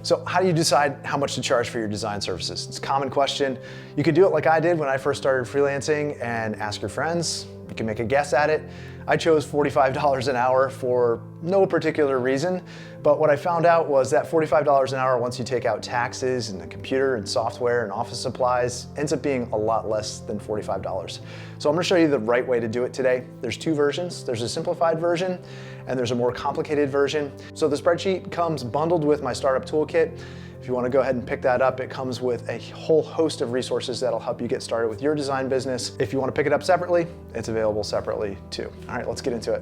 So how do you decide how much to charge for your design services? It's a common question. You could do it like I did when I first started freelancing and ask your friends. You can make a guess at it. I chose $45 an hour for no particular reason, but what I found out was that $45 an hour, once you take out taxes and the computer and software and office supplies, ends up being a lot less than $45. So I'm gonna show you the right way to do it today. There's two versions. There's a simplified version and there's a more complicated version. So the spreadsheet comes bundled with my startup toolkit. If you want to go ahead and pick that up, it comes with a whole host of resources that'll help you get started with your design business. If you want to pick it up separately, it's available separately too. All right, let's get into it.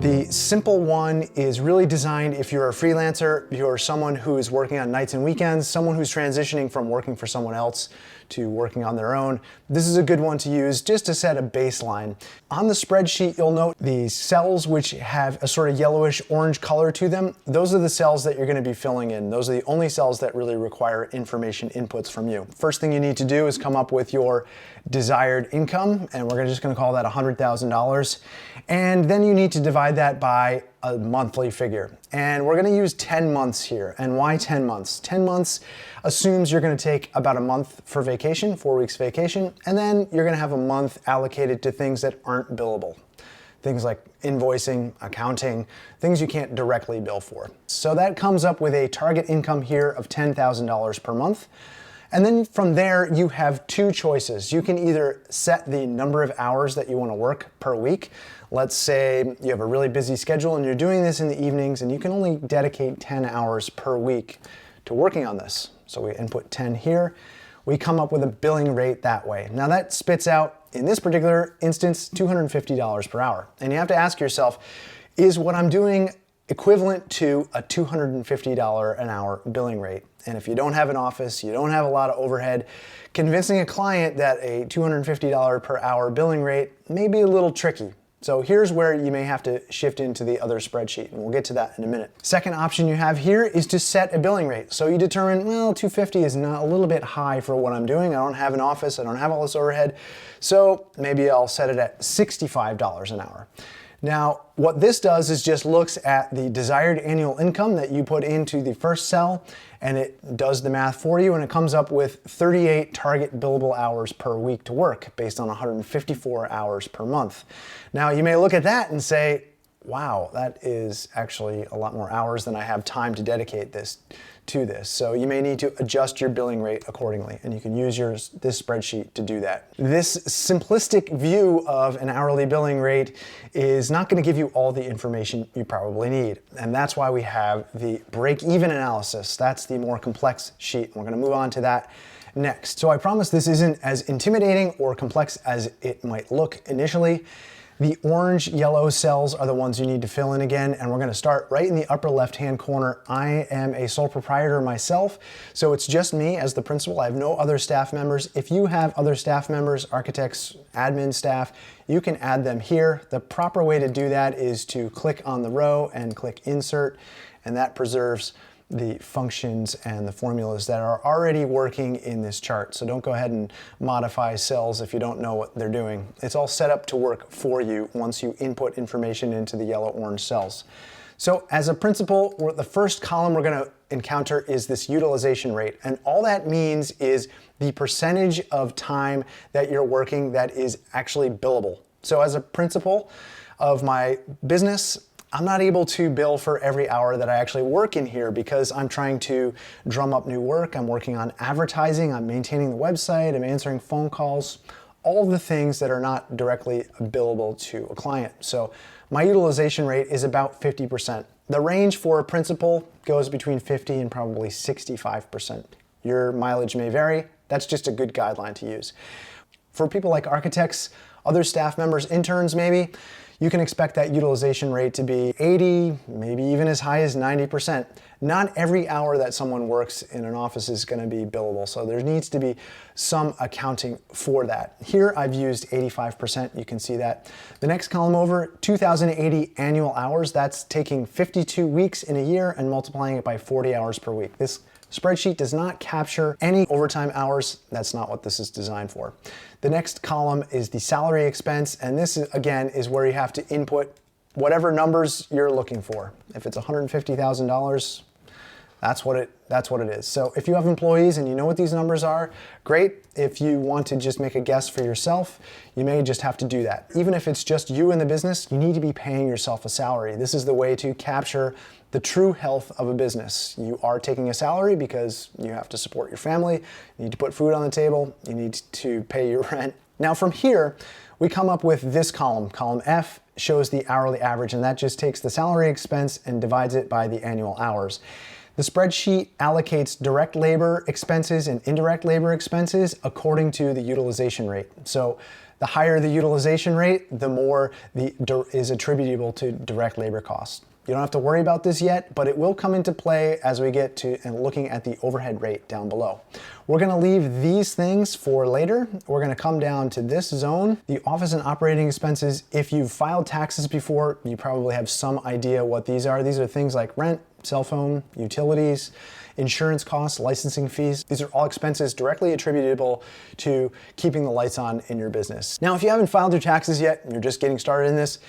The simple one is really designed if you're a freelancer, you're someone who is working on nights and weekends, someone who's transitioning from working for someone else to working on their own. This is a good one to use just to set a baseline. On the spreadsheet, you'll note the cells which have a sort of yellowish orange color to them. Those are the cells that you're going to be filling in. Those are the only cells that really require information inputs from you. First thing you need to do is come up with your desired income, and we're just going to call that $100,000. And then you need to divide that by a monthly figure. And we're gonna use 10 months here. And why 10 months? 10 months assumes you're gonna take about a month for vacation, 4 weeks vacation, and then you're gonna have a month allocated to things that aren't billable. Things like invoicing, accounting, things you can't directly bill for. So that comes up with a target income here of $10,000 per month. And then from there, you have two choices. You can either set the number of hours that you want to work per week. Let's say you have a really busy schedule and you're doing this in the evenings and you can only dedicate 10 hours per week to working on this. So we input 10 here. We come up with a billing rate that way. Now that spits out, in this particular instance, $250 per hour. And you have to ask yourself, is what I'm doing equivalent to a $250 an hour billing rate? And if you don't have an office, you don't have a lot of overhead, convincing a client that a $250 per hour billing rate may be a little tricky. So here's where you may have to shift into the other spreadsheet, and we'll get to that in a minute. Second option you have here is to set a billing rate. So you determine, well, $250 is not a little bit high for what I'm doing. I don't have an office, I don't have all this overhead. So maybe I'll set it at $65 an hour. Now, what this does is just looks at the desired annual income that you put into the first cell, and it does the math for you, and it comes up with 38 target billable hours per week to work based on 154 hours per month. Now, you may look at that and say, wow, that is actually a lot more hours than I have time to dedicate to this. So you may need to adjust your billing rate accordingly, and you can use this spreadsheet to do that. This simplistic view of an hourly billing rate is not going to give you all the information you probably need, and that's why we have the break-even analysis. That's the more complex sheet. We're going to move on to that next. So I promise this isn't as intimidating or complex as it might look initially. The orange yellow cells are the ones you need to fill in again, and we're gonna start right in the upper left-hand corner. I am a sole proprietor myself, so it's just me as the principal. I have no other staff members. If you have other staff members, architects, admin staff, you can add them here. The proper way to do that is to click on the row and click Insert, and that preserves the functions and the formulas that are already working in this chart. So don't go ahead and modify cells if you don't know what they're doing. It's all set up to work for you once you input information into the yellow-orange cells. So as a principal, the first column we're going to encounter is this utilization rate. And all that means is the percentage of time that you're working that is actually billable. So as a principal of my business, I'm not able to bill for every hour that I actually work in here because I'm trying to drum up new work. I'm working on advertising, I'm maintaining the website, I'm answering phone calls, all the things that are not directly billable to a client. So my utilization rate is about 50%. The range for a principal goes between 50 and probably 65%. Your mileage may vary. That's just a good guideline to use. For people like architects, other staff members, interns maybe, you can expect that utilization rate to be 80, maybe even as high as 90%. Not every hour that someone works in an office is going to be billable, so there needs to be some accounting for that. Here I've used 85%, you can see that. The next column over, 2,080 annual hours, that's taking 52 weeks in a year and multiplying it by 40 hours per week. This spreadsheet does not capture any overtime hours. That's not what this is designed for. The next column is the salary expense, and this again is where you have to input whatever numbers you're looking for. If it's $150,000, That's what it is. So if you have employees and you know what these numbers are, great. If you want to just make a guess for yourself, you may just have to do that. Even if it's just you in the business, you need to be paying yourself a salary. This is the way to capture the true health of a business. You are taking a salary because you have to support your family, you need to put food on the table, you need to pay your rent. Now from here, we come up with this column. Column F shows the hourly average, and that just takes the salary expense and divides it by the annual hours. The spreadsheet allocates direct labor expenses and indirect labor expenses according to the utilization rate. So the higher the utilization rate, the more is attributable to direct labor costs. You don't have to worry about this yet, but it will come into play as we get to and looking at the overhead rate down below. We're gonna leave these things for later. We're gonna come down to this zone, the office and operating expenses. If you've filed taxes before, you probably have some idea what these are. These are things like rent, cell phone, utilities, insurance costs, licensing fees. These are all expenses directly attributable to keeping the lights on in your business. Now, if you haven't filed your taxes yet and you're just getting started in this,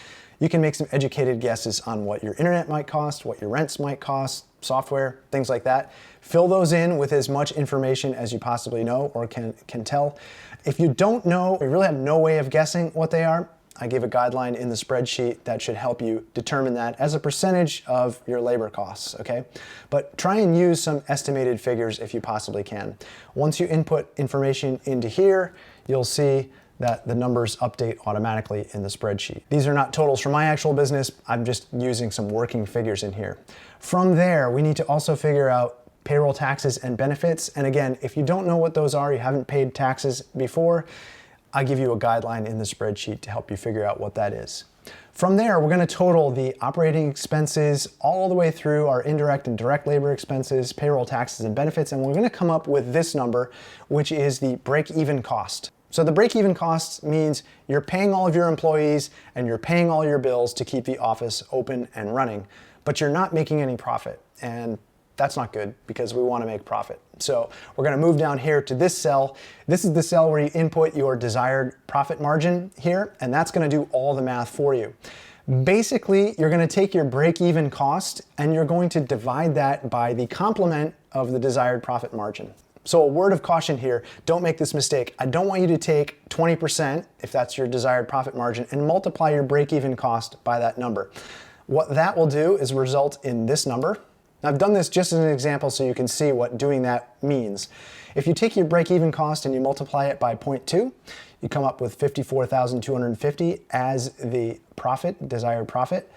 you can make some educated guesses on what your internet might cost, what your rents might cost, software, things like that. Fill those in with as much information as you possibly know or can tell. If you don't know, or you really have no way of guessing what they are, I gave a guideline in the spreadsheet that should help you determine that as a percentage of your labor costs, okay? But try and use some estimated figures if you possibly can. Once you input information into here, you'll see that the numbers update automatically in the spreadsheet. These are not totals for my actual business. I'm just using some working figures in here. From there, we need to also figure out payroll taxes and benefits. And again, if you don't know what those are, you haven't paid taxes before, I give you a guideline in the spreadsheet to help you figure out what that is. From there, we're gonna total the operating expenses all the way through our indirect and direct labor expenses, payroll taxes and benefits, and we're gonna come up with this number, which is the break-even cost. So the break-even cost means you're paying all of your employees and you're paying all your bills to keep the office open and running, but you're not making any profit. And that's not good because we want to make profit. So we're going to move down here to this cell. This is the cell where you input your desired profit margin here, and that's going to do all the math for you. Basically, you're going to take your break-even cost and you're going to divide that by the complement of the desired profit margin. So a word of caution here, don't make this mistake. I don't want you to take 20%, if that's your desired profit margin, and multiply your break-even cost by that number. What that will do is result in this number. Now, I've done this just as an example so you can see what doing that means. If you take your break-even cost and you multiply it by 0.2, you come up with 54,250 as the profit, desired profit.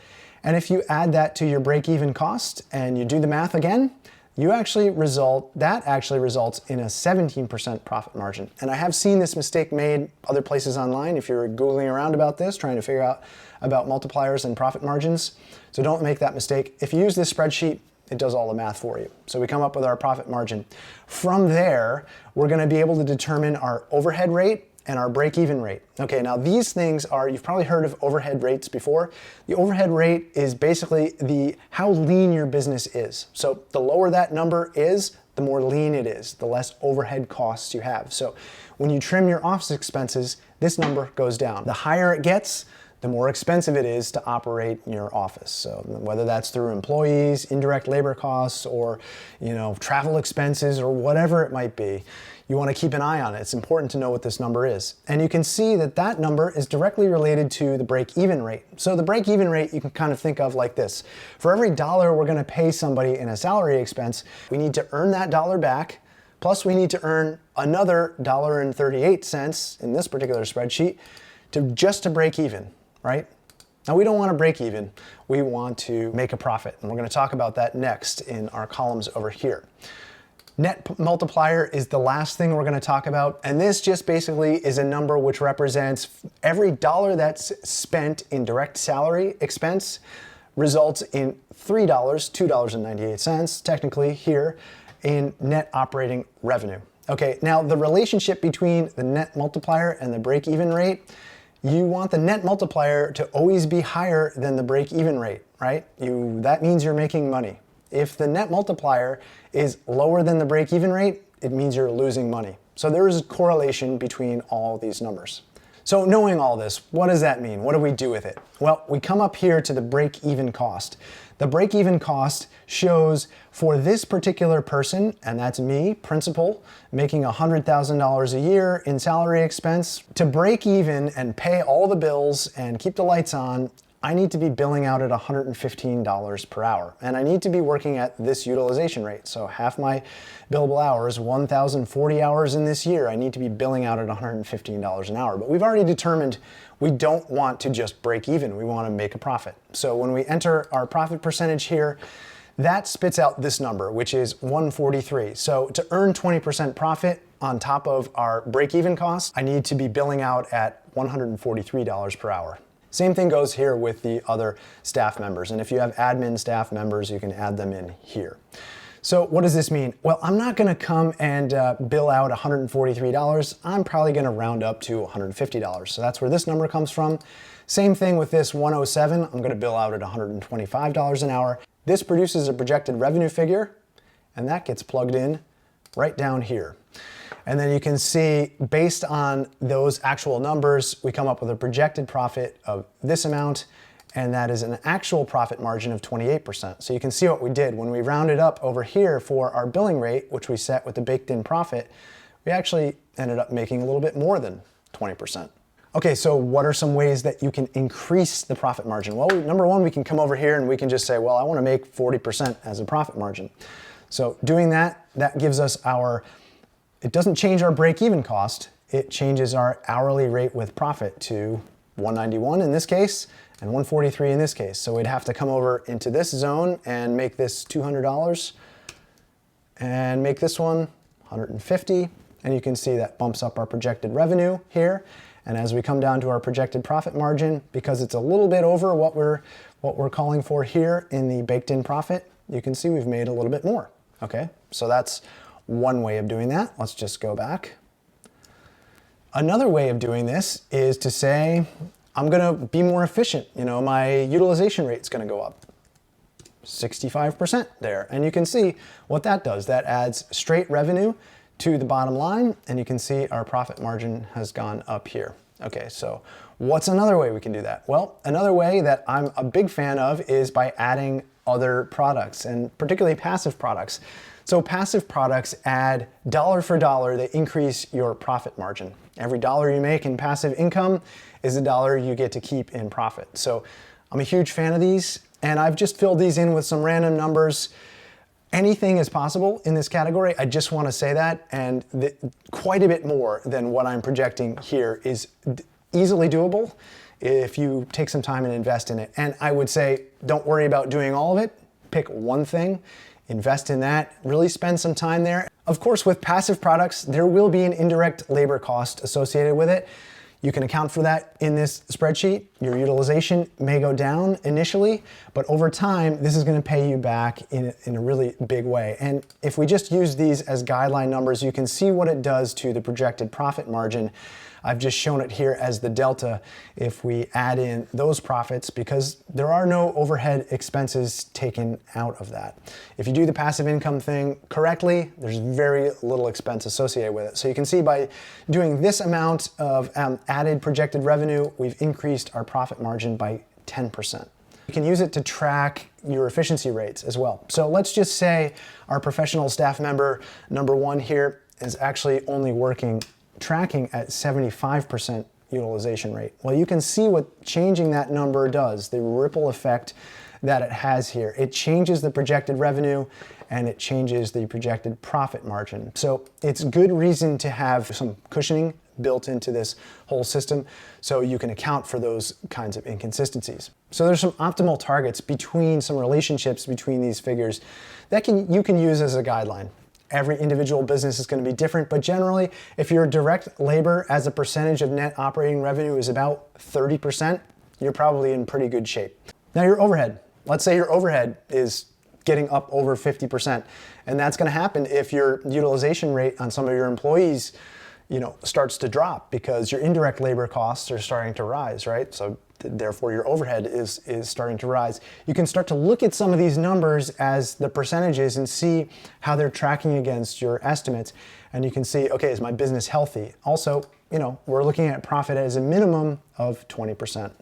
And if you add that to your break-even cost and you do the math again, that actually results in a 17% profit margin. And I have seen this mistake made other places online if you're Googling around about this, trying to figure out about multipliers and profit margins. So don't make that mistake. If you use this spreadsheet, it does all the math for you. So we come up with our profit margin. From there, we're gonna be able to determine our overhead rate and our break-even rate. Okay, now these things are, you've probably heard of overhead rates before. The overhead rate is basically how lean your business is. So the lower that number is, the more lean it is, the less overhead costs you have. So when you trim your office expenses, this number goes down. The higher it gets, the more expensive it is to operate your office. So whether that's through employees, indirect labor costs, or travel expenses, or whatever it might be, you want to keep an eye on it. It's important to know what this number is. And you can see that that number is directly related to the break-even rate. So the break-even rate you can kind of think of like this. For every dollar we're going to pay somebody in a salary expense, we need to earn that dollar back, plus we need to earn another $1.38 in this particular spreadsheet just to break even, right? Now we don't want to break even, we want to make a profit. And we're going to talk about that next in our columns over here. Net multiplier is the last thing we're going to talk about, and this just basically is a number which represents every dollar that's spent in direct salary expense results in $2.98 technically here in net operating revenue. Okay, now the relationship between the net multiplier and the break-even rate, you want the net multiplier to always be higher than the break-even rate, right? That means you're making money. If the net multiplier is lower than the break-even rate, it means you're losing money. So there is a correlation between all these numbers. So knowing all this, what does that mean? What do we do with it? Well, we come up here to the break-even cost. The break-even cost shows for this particular person, and that's me, principal, making $100,000 a year in salary expense. To break even and pay all the bills and keep the lights on, I need to be billing out at $115 per hour. And I need to be working at this utilization rate. So half my billable hours, 1,040 hours in this year, I need to be billing out at $115 an hour. But we've already determined we don't want to just break even. We want to make a profit. So when we enter our profit percentage here, that spits out this number, which is 143. So to earn 20% profit on top of our break-even cost, I need to be billing out at $143 per hour. Same thing goes here with the other staff members. And if you have admin staff members, you can add them in here. So what does this mean? Well, I'm not gonna come and bill out $143. I'm probably gonna round up to $150. So that's where this number comes from. Same thing with this 107. I'm gonna bill out at $125 an hour. This produces a projected revenue figure, and that gets plugged in right down here. And then you can see, based on those actual numbers, we come up with a projected profit of this amount, and that is an actual profit margin of 28%. So you can see what we did. When we rounded up over here for our billing rate, which we set with the baked-in profit, we actually ended up making a little bit more than 20%. Okay, so what are some ways that you can increase the profit margin? Well, number one, we can come over here and we can just say, well, I want to make 40% as a profit margin. So doing that, that gives us it doesn't change our break-even cost, it changes our hourly rate with profit to 191 in this case, and 143 in this case. So we'd have to come over into this zone and make this $200, and make this one 150, and you can see that bumps up our projected revenue here. And as we come down to our projected profit margin, because it's a little bit over what we're calling for here in the baked-in profit, you can see we've made a little bit more. Okay, so that's one way of doing that. Let's just go back. Another way of doing this is to say, I'm gonna be more efficient. You know, my utilization rate is gonna go up 65% there. And you can see what that does. That adds straight revenue to the bottom line, and you can see our profit margin has gone up here. Okay, so what's another way we can do that? Well, another way that I'm a big fan of is by adding other products, and particularly passive products. So passive products add dollar for dollar, they increase your profit margin. Every dollar you make in passive income is a dollar you get to keep in profit. So I'm a huge fan of these, and I've just filled these in with some random numbers. Anything is possible in this category. I just want to say that, and quite a bit more than what I'm projecting here is easily doable if you take some time and invest in it. And I would say, don't worry about doing all of it. Pick one thing, invest in that, really spend some time there. Of course, with passive products, there will be an indirect labor cost associated with it. You can account for that in this spreadsheet. Your utilization may go down initially, but over time, this is gonna pay you back in a really big way. And if we just use these as guideline numbers, you can see what it does to the projected profit margin. I've just shown it here as the delta if we add in those profits, because there are no overhead expenses taken out of that. If you do the passive income thing correctly, there's very little expense associated with it. So you can see by doing this amount of added projected revenue, we've increased our profit margin by 10%. You can use it to track your efficiency rates as well. So let's just say our professional staff member, number one here, is actually only tracking at 75% utilization rate. Well, you can see what changing that number does, the ripple effect that it has here. It changes the projected revenue and it changes the projected profit margin. So it's good reason to have some cushioning built into this whole system so you can account for those kinds of inconsistencies. So there's some optimal targets some relationships between these figures that you can use as a guideline. Every individual business is going to be different, but generally, if your direct labor as a percentage of net operating revenue is about 30%, you're probably in pretty good shape. Now your overhead. Let's say your overhead is getting up over 50%, and that's going to happen if your utilization rate on some of your employees, starts to drop because your indirect labor costs are starting to rise, right? So therefore your overhead is starting to rise. You can start to look at some of these numbers as the percentages and see how they're tracking against your estimates. And you can see, okay, is my business healthy? Also, we're looking at profit as a minimum of 20%.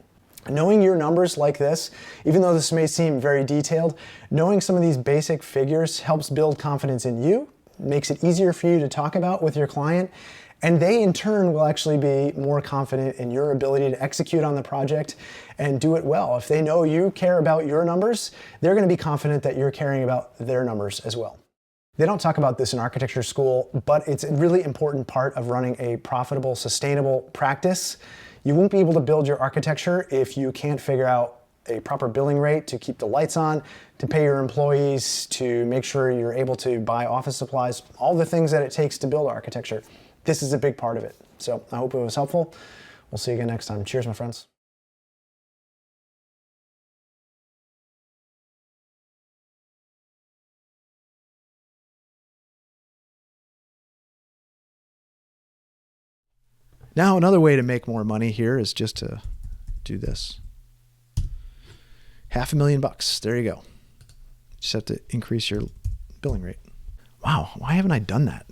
Knowing your numbers like this, even though this may seem very detailed, knowing some of these basic figures helps build confidence in you, makes it easier for you to talk about with your client, and they in turn will actually be more confident in your ability to execute on the project and do it well. If they know you care about your numbers, they're going to be confident that you're caring about their numbers as well. They don't talk about this in architecture school, but it's a really important part of running a profitable, sustainable practice. You won't be able to build your architecture if you can't figure out a proper billing rate to keep the lights on, to pay your employees, to make sure you're able to buy office supplies, all the things that it takes to build architecture. This is a big part of it. So I hope it was helpful. We'll see you again next time. Cheers, my friends. Now, another way to make more money here is just to do this. $500,000. There you go. Just have to increase your billing rate. Wow, why haven't I done that?